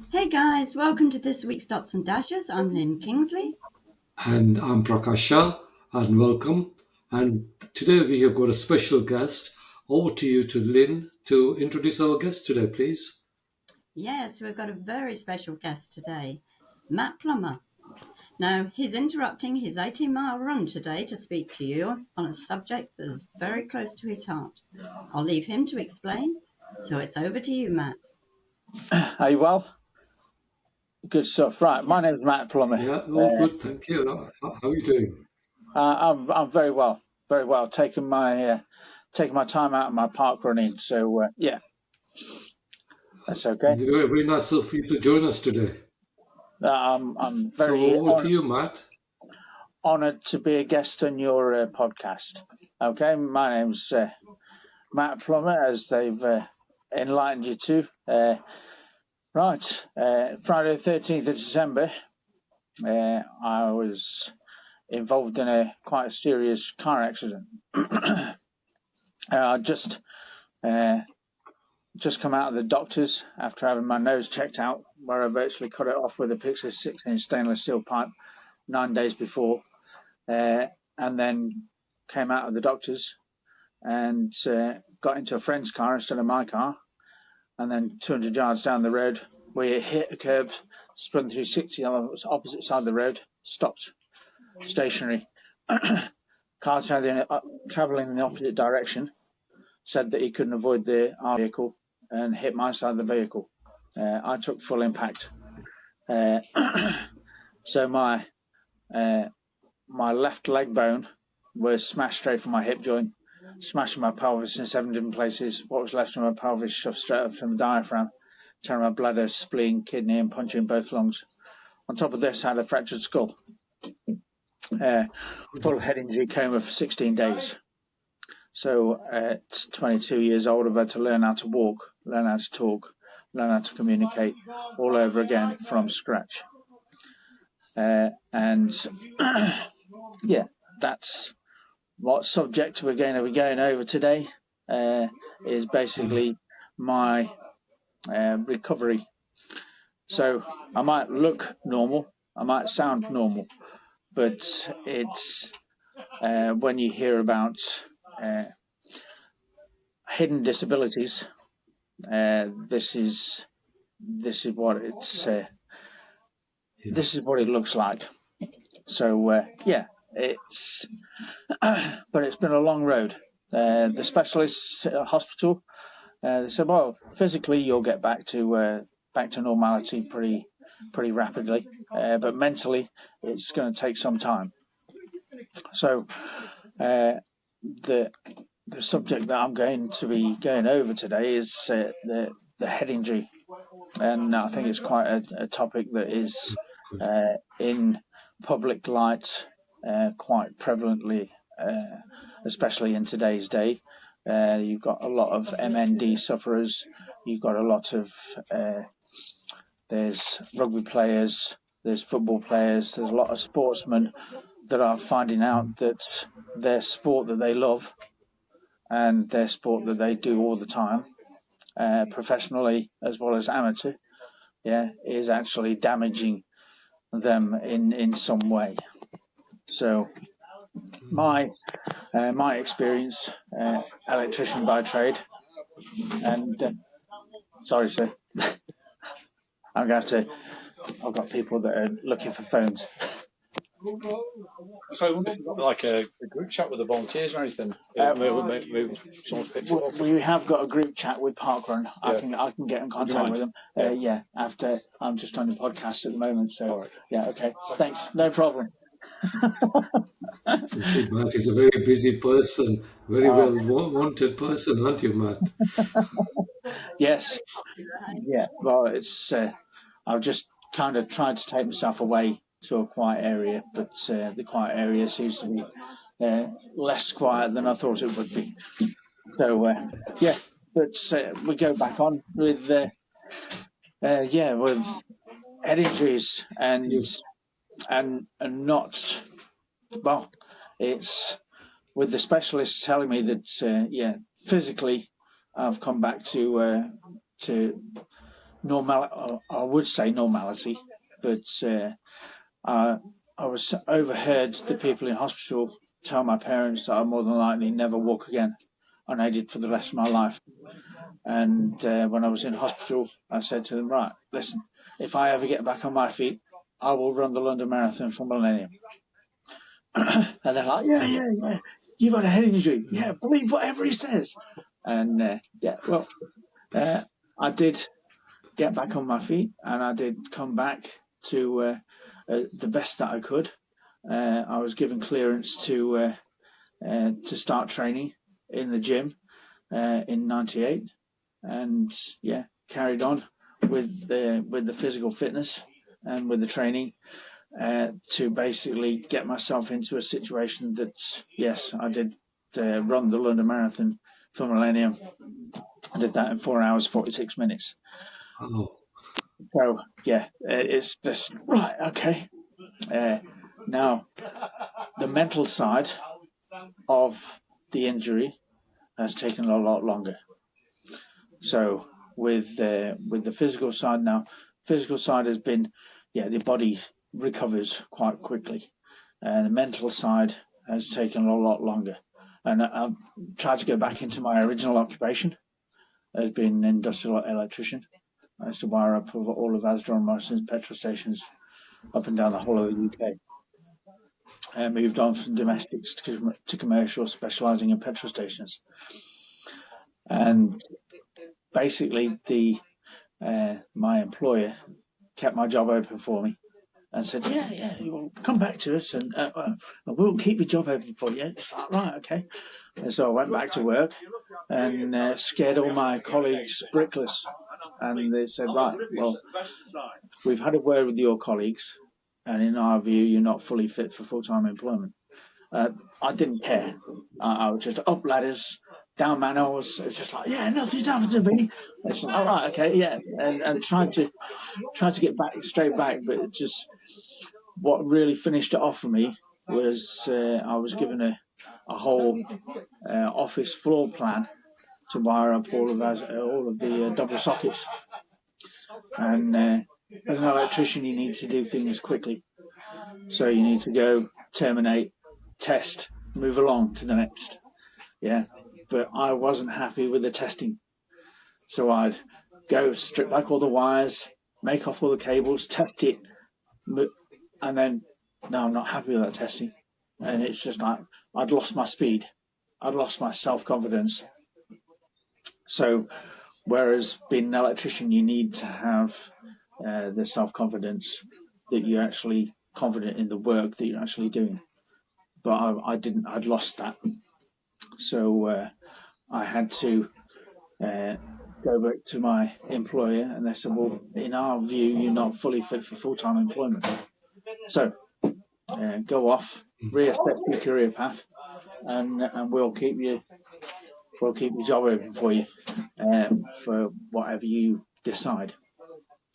Hey guys, welcome to this week's Dots and Dashes. I'm Lynn Kingsley. And I'm Prakasha, and welcome. And today we have got a special guest. Over to you, to Lynn, to introduce our guest today, please. Yes, we've got a very special guest today, Matt Plummer. Now, he's interrupting his 18-mile run today to speak to you on a subject that is very close to his heart. I'll leave him to explain, so it's over to you, Matt. Are you well? Good stuff. Right, my name's Matt Plummer. Yeah, all good, thank you. How are you doing? I'm very well, very well. Taking my time out of my park running. So yeah, that's okay. Very, very nice of you to join us today. I'm So very over to you, Matt. honoured to be a guest on your podcast. Okay, my name's Matt Plummer, as they've enlightened you to. Right, Friday the 13th of December, I was involved in a quite serious car accident. I just come out of the doctor's after having my nose checked out, where I virtually cut it off with a Pixar 6-inch stainless steel pipe 9 days before, and then came out of the doctor's and got into a friend's car instead of my car, and then 200 yards down the road, we hit a curb, spun 360 on the opposite side of the road, stopped stationary. Car traveling in the opposite direction said that he couldn't avoid our vehicle and hit my side of the vehicle. I took full impact. So my left leg bone was smashed straight from my hip joint, smashing my pelvis in 7 different places. What was left of my pelvis shoved straight up from the diaphragm, tearing my bladder, spleen, kidney, and puncturing both lungs. On top of this, I had a fractured skull. Full head injury, coma for 16 days. So at 22 years old, I've had to learn how to walk, learn how to talk, learn how to communicate all over again from scratch. And yeah, that's what subject we're going to be going over today, is basically my recovery. So I might look normal, I might sound normal, but it's when you hear about hidden disabilities, this is what it looks like. So yeah, it's but it's been a long road. The specialists at hospital, they said, well, physically you'll get back to normality pretty rapidly, but mentally it's going to take some time. So the subject that I'm going to be going over today is the head injury, and I think it's quite a topic that is in public light quite prevalently, especially in today's day. You've got a lot of MND sufferers. You've got a lot of there's rugby players, there's football players, there's a lot of sportsmen that are finding out that their sport that they love and their sport that they do all the time, professionally as well as amateur, is actually damaging them in some way. So my experience, electrician by trade, and sorry sir, I've got people that are looking for phones. So I wonder if you've got like a group chat with the volunteers or anything. Maybe someone's picked it up. We have got a group chat with Parkrun. Yeah. I can get in contact with them. After I'm just on the podcast at the moment. So right. Yeah, okay. Thanks. No problem. You see, Matt is a very busy person, very well wanted person, aren't you, Matt? Yes. Yeah. Well, it's I've just kind of tried to take myself away to a quiet area, but the quiet area seems to be less quiet than I thought it would be. So yeah, but we go back on with with head injuries and Yes. and not, well, it's with the specialists telling me that physically I've come back to I would say normality, but I was overheard the people in hospital tell my parents that I'd more than likely never walk again, unaided for the rest of my life. And when I was in hospital, I said to them, right, listen, if I ever get back on my feet, I will run the London Marathon for Millennium. And they're like, yeah, you've had a head injury. Yeah, believe whatever he says. And I did get back on my feet, and I did come back to the best that I could. I was given clearance to start training in the gym in '98, and carried on with the physical fitness and with the training to basically get myself into a situation that, yes, I did run the London Marathon for Millennium. I did that in 4 hours, 46 minutes. Oh. So, it's just, right, okay. Now, the mental side of the injury has taken a lot longer. So, with the physical side now, physical side has been, the body recovers quite quickly. The mental side has taken a lot longer. And I've tried to go back into my original occupation as being an industrial electrician. I used to wire up all of Asda and Morrison's petrol stations up and down the whole of the UK. I moved on from domestics to commercial, specialising in petrol stations. And basically, my employer kept my job open for me and said, you will come back to us and we'll keep your job open for you. It's like, right, okay. And so I went back to work and scared all my colleagues brickless. And they said, right, well, we've had a word with your colleagues, and in our view, you're not fully fit for full-time employment. I didn't care. I was just up ladders, down manholes. It was just like, nothing's happened to me. I said, all right, okay, and trying to get back straight back, but it just, what really finished it off for me was I was given a whole office floor plan to wire up all of the double sockets. And as an electrician, you need to do things quickly. So you need to go, terminate, test, move along to the next. But I wasn't happy with the testing. So I'd go strip back all the wires, make off all the cables, test it, and then, no, I'm not happy with that testing. And it's just like, I'd lost my speed. I'd lost my self-confidence. So, whereas being an electrician, you need to have the self-confidence that you're actually confident in the work that you're actually doing. But I didn't. I'd lost that. So I had to go back to my employer, and they said, well, in our view, you're not fully fit for full-time employment. So go off, reassess your career path, and we'll keep your job open for you for whatever you decide.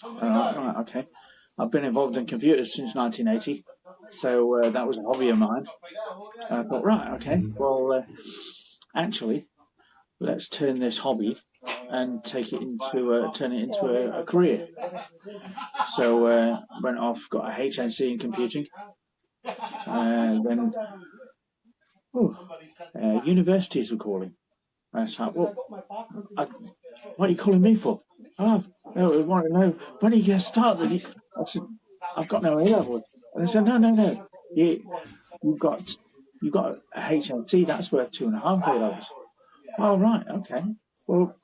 Right, okay. I've been involved in computers since 1980, so that was a hobby of mine. And I thought, right, okay, well, actually, let's turn this hobby and turn it into a career. So went off, got a HNC in computing, then universities were calling. And I was like, well, what are you calling me for? Oh, we want to know, when are you going to start? I said, I've got no A-levels. And they said, no. You've got a HNC, that's worth 2.5 A-levels. Oh, right, okay. Well,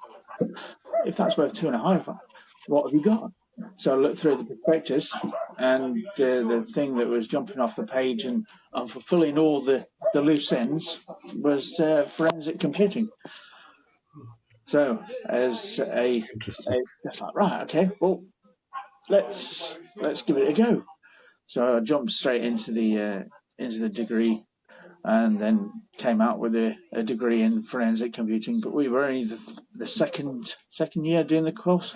if that's worth 2.5, what have you got? So I looked through the prospectus, and the thing that was jumping off the page and fulfilling all the loose ends was forensic computing. So as just like, right, okay, well, let's give it a go. So I jumped straight into the degree, and then came out with a degree in forensic computing. But we were only the second year doing the course.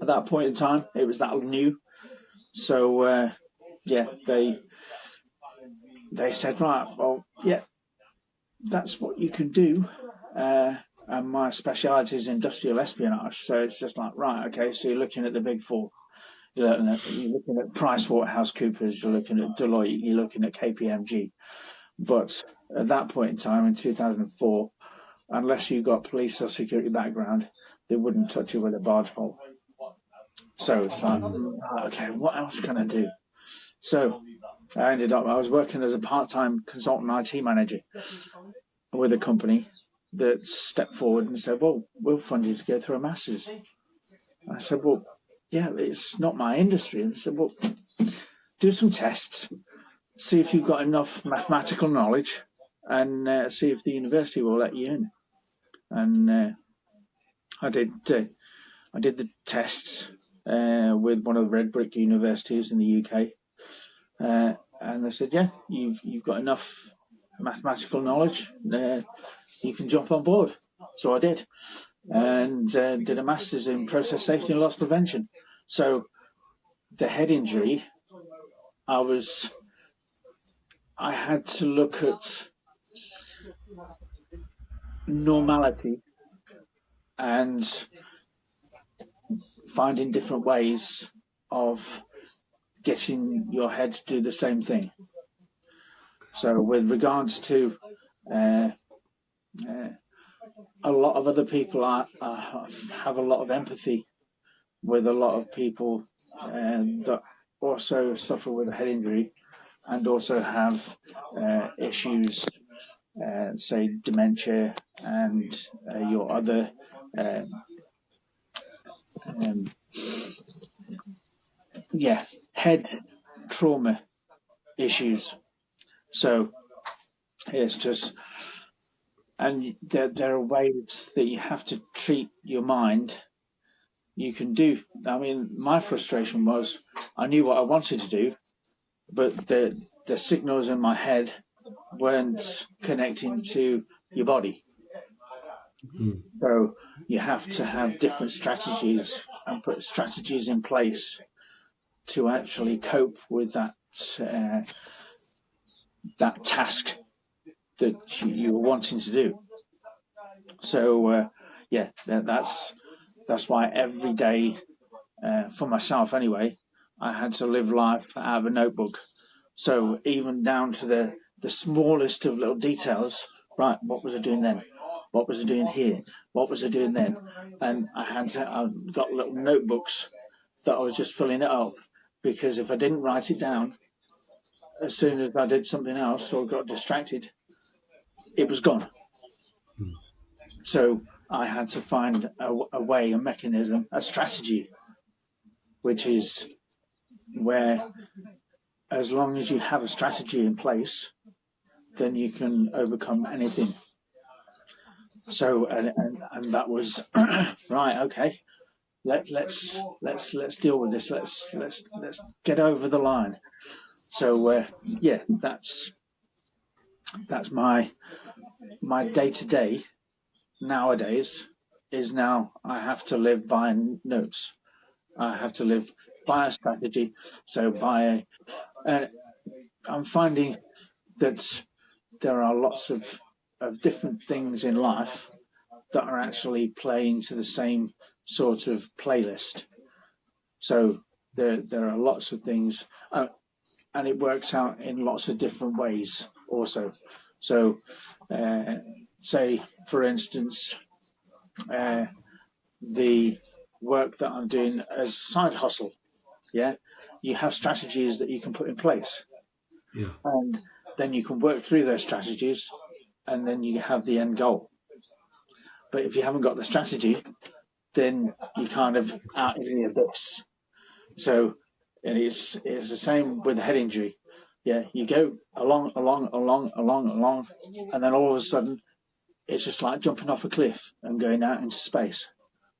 At that point in time, it was that new. So they said, right, well, that's what you can do. and my speciality is industrial espionage. So it's just like, right, okay, so you're looking at the big four. You're looking at PricewaterhouseCoopers, you're looking at Deloitte, you're looking at KPMG. But at that point in time, in 2004, unless you got police or security background, they wouldn't touch you with a barge pole. So it's like, okay, what else can I do? So I was working as a part-time consultant IT manager with a company that stepped forward and said, well, we'll fund you to go through a master's. I said, well, yeah, it's not my industry. And they said, well, do some tests, see if you've got enough mathematical knowledge, and see if the university will let you in. And I did the tests with one of the red brick universities in the UK, and they said, yeah, you've got enough mathematical knowledge, you can jump on board. So I did, and did a master's in process safety and loss prevention. So the head injury, I had to look at normality and finding different ways of getting your head to do the same thing. So with regards to a lot of other people, I have a lot of empathy with a lot of people that also suffer with a head injury and also have issues, say dementia and your other head trauma issues. So it's just, and there are ways that you have to treat your mind. You can do, I mean, my frustration was I knew what I wanted to do, but the signals in my head weren't connecting to your body. So you have to have different strategies and put strategies in place to actually cope with that task that you're wanting to do. So that's why every day, for myself anyway, I had to live life out of a notebook. So even down to the smallest of little details, right, what was I doing then? What was I doing here? What was I doing then? And I got little notebooks that I was just filling it up, because if I didn't write it down, as soon as I did something else or got distracted, it was gone. So I had to find a way, a mechanism, a strategy, which is where, as long as you have a strategy in place, then you can overcome anything. So and that was right. Okay, let's deal with this. Let's get over the line. So that's my day to day nowadays. Is now I have to live by notes. I have to live by a strategy. So I'm finding that there are lots of different things in life that are actually playing to the same sort of playlist. So there are lots of things, and it works out in lots of different ways also. So say, for instance, the work that I'm doing as side hustle, you have strategies that you can put in place, and then you can work through those strategies, and then you have the end goal. But if you haven't got the strategy, then you're kind of out in the abyss. So it's the same with the head injury. Yeah, you go along, and then all of a sudden, it's just like jumping off a cliff and going out into space,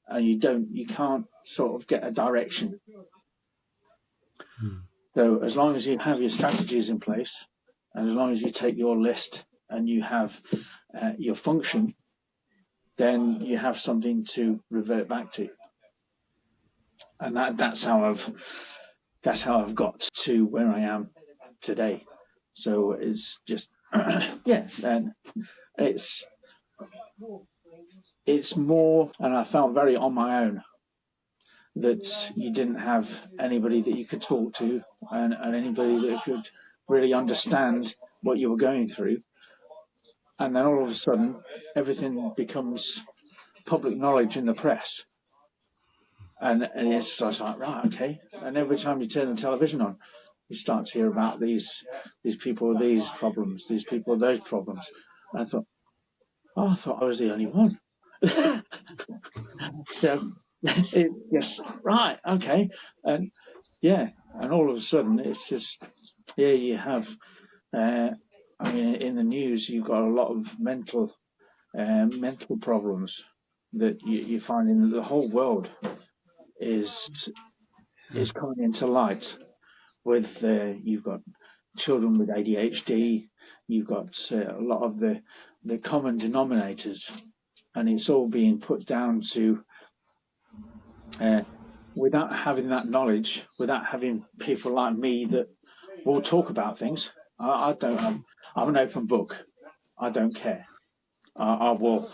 and you can't sort of get a direction. So as long as you have your strategies in place, and as long as you take your list and you have your function, then you have something to revert back to. And that's how I've got to where I am today. So it's just and it's it's more, and I felt very on my own, that you didn't have anybody that you could talk to and anybody that could really understand what you were going through. And then all of a sudden, everything becomes public knowledge in the press. And it's just like, right, okay. And every time you turn the television on, you start to hear about these people with these problems, these people with those problems. And I thought I was the only one. So, yes, right, okay. And yeah, and all of a sudden, it's just, you have, in the news, you've got a lot of mental problems that you find in the whole world is coming into light. With you've got children with ADHD, you've got a lot of the common denominators, and it's all being put down to without having that knowledge, without having people like me that will talk about things. I don't. I'm an open book. I don't care. I will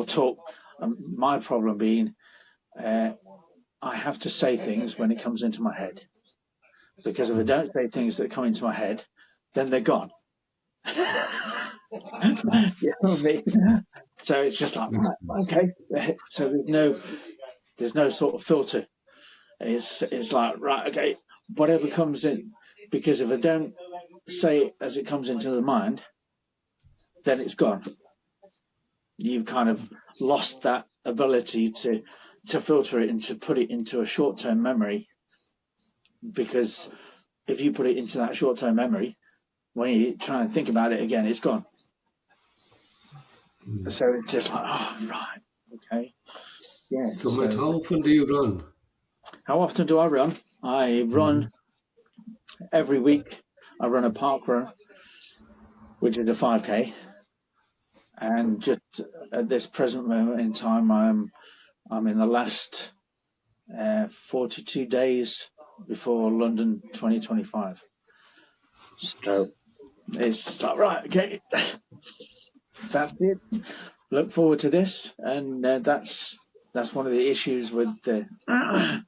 talk. My problem being, I have to say things when it comes into my head, because if I don't say things that come into my head, then they're gone. You know what I mean? So it's just like, right, okay. So there's no sort of filter. It's like, right, okay, whatever comes in, because if I don't say it as it comes into the mind, then it's gone. You've kind of lost that ability to filter it and to put it into a short-term memory, because if you put it into that short-term memory, when you try and think about it again, it's gone. So it's just like, oh, right, okay. Yeah. So Matt, how often do you run? How often do I run? I run every week. I run a park run, which is a 5K. And just at this present moment in time, I'm in the last 42 days before London 2025. So it's like, right, okay, that's it. Look forward to this, and that's one of the issues with a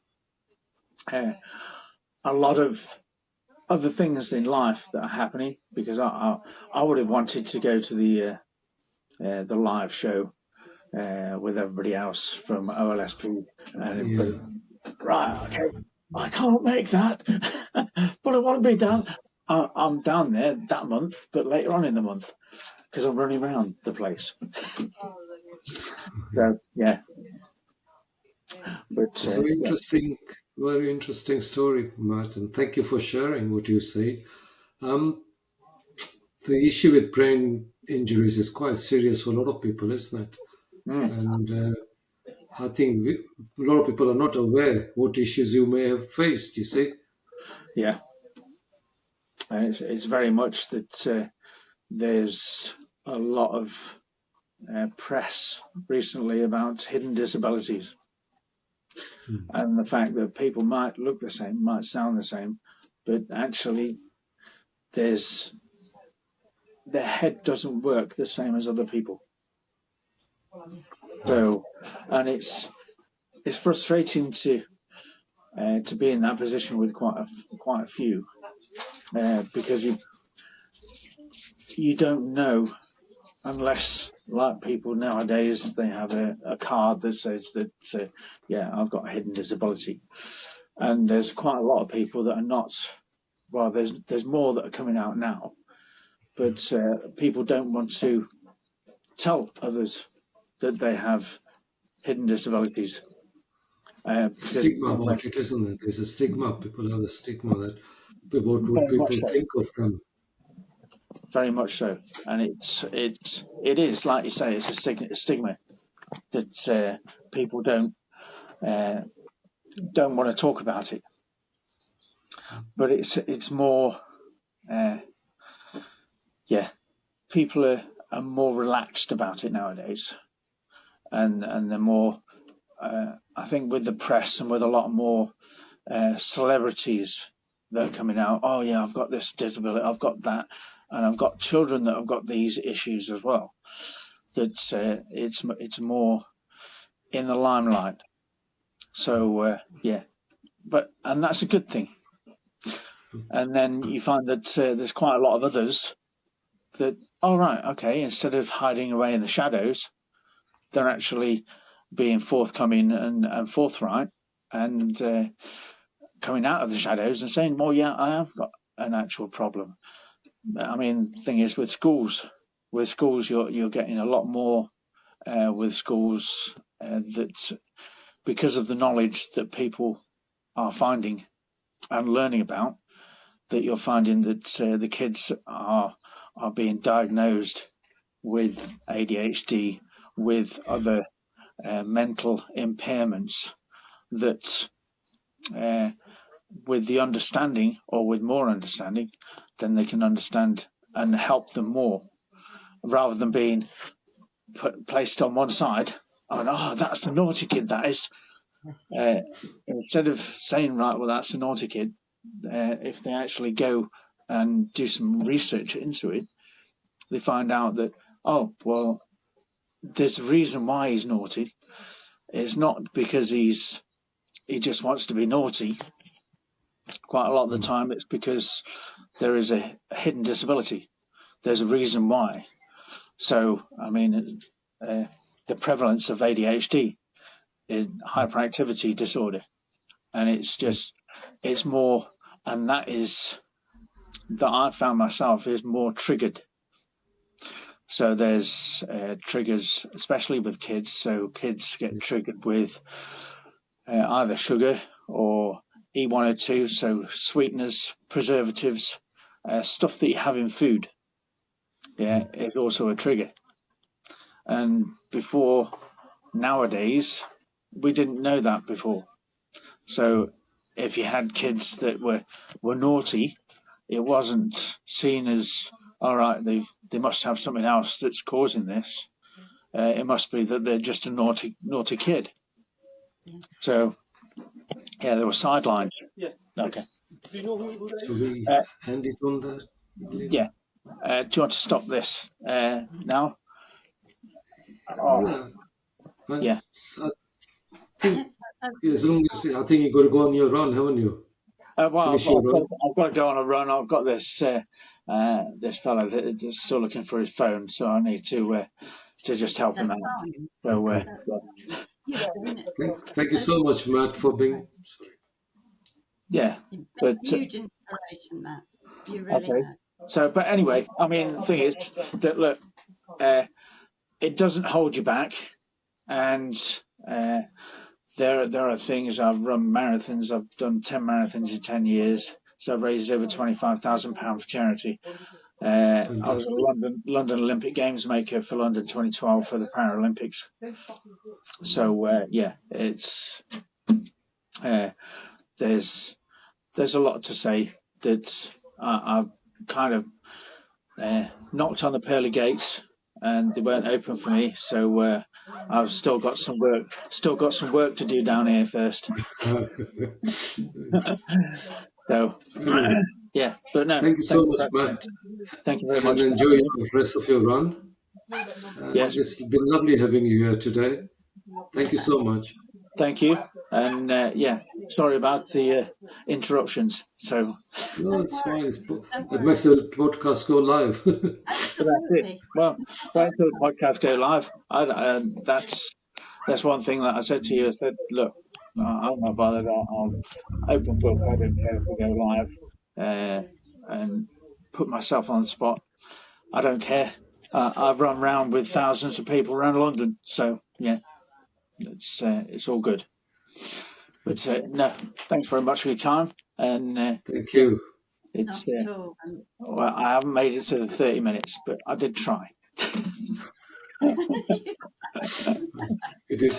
lot of other things in life that are happening, because I would have wanted to go to the live show with everybody else from OLSP, but right, okay, I can't make that, but I want to be down. I'm down there that month, but later on in the month, because I'm running around the place. So yeah, but it's a very interesting story, Martin. Thank you for sharing what you say. The issue with brain injuries is quite serious for a lot of people, isn't it? And I think a lot of people are not aware what issues you may have faced, you see. Yeah, it's very much that there's a lot of press recently about hidden disabilities, and the fact that people might look the same, might sound the same, but actually their head doesn't work the same as other people. So, and it's frustrating to be in that position with quite a few, because you don't know, unless, like people nowadays, they have a card that says that yeah, I've got a hidden disability, and there's quite a lot of people that are not. Well, there's more that are coming out now, but people don't want to tell others that they have hidden disabilities. Stigma about it, isn't it? There's a stigma. People have a stigma that what would people think of them. Very much so, and it is, like you say, it's a stigma that people don't want to talk about it. But it's more, people are more relaxed about it nowadays, and they're more. I think with the press and with a lot more celebrities that are coming out, oh yeah, I've got this disability, I've got that, and I've got children that have got these issues as well. that it's more in the limelight. So and that's a good thing. And then you find that there's quite a lot of others that, instead of hiding away in the shadows, they're actually being forthcoming and forthright and coming out of the shadows and saying, well, yeah, I have got an actual problem. I mean, the thing is, with schools, you're getting a lot more with schools that, because of the knowledge that people are finding and learning about, that you're finding that the kids are being diagnosed with ADHD, with other mental impairments, that with the understanding, or with more understanding, then they can understand and help them more, rather than being placed on one side. Oh, that's the naughty kid, that is. Instead of saying, right, well, that's the naughty kid, if they actually go and do some research into it, they find out that, oh, well, there's a reason why he's naughty. It's not because he just wants to be naughty. Quite a lot of the time, it's because there is a hidden disability. There's a reason why. So, I mean, the prevalence of ADHD is hyperactivity disorder, and it's more, and that I found myself is more triggered. So there's triggers, especially with kids. So kids get triggered with either sugar or E102, so sweeteners, preservatives, stuff that you have in food. Yeah, is also a trigger. And before, nowadays, we didn't know that before. So if you had kids that were naughty, it wasn't seen as, all right, they must have something else that's causing this. It must be that they're just a naughty kid. Yeah. So, yeah, there were sidelines. Yeah. Okay. Do you know who Shall we end it on that? Yeah. Do you want to stop this now? Oh. Yeah. As long as I think you've got to go on your run, haven't you? Well, I've got to go on a run. I've got this this fellow that's still looking for his phone, so I need to just help him out. So, thank you so much, Matt, for being. Sorry. Yeah, but huge inspiration, Matt. You really have. So, but anyway, I mean, the thing is that, look, it doesn't hold you back, and there are things. I've run marathons. I've done 10 marathons in 10 years. So I've raised over £25,000 for charity. I was a London Olympic Games maker for London 2012 for the Paralympics. So it's there's a lot to say that I've kind of knocked on the pearly gates and they weren't open for me. So I've still got some work to do down here first. So yeah, but no. Thank you so much, Matt. Thank you very much. And enjoy the rest of your run. Yes, it's been lovely having you here today. Thank you so much. Thank you, and sorry about the interruptions. So no, it's fine. It makes the podcast go live. That's it. Well, wait until the podcast go live. That's one thing that I said to you. I said, look, I'm not bothered. I'll open book. I don't care if we go live and put myself on the spot. I don't care. I've run around with thousands of people around London, so yeah, it's all good. But no, thanks very much for your time. And thank you. It's well, I haven't made it to the 30 minutes, but I did try. You did.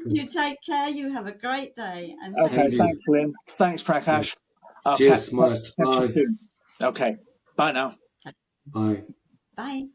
You take care. You have a great day. And okay, thanks, Lynn. Thanks, Prakash. Cheers, Matt. Bye. Okay, bye now. Bye. Bye.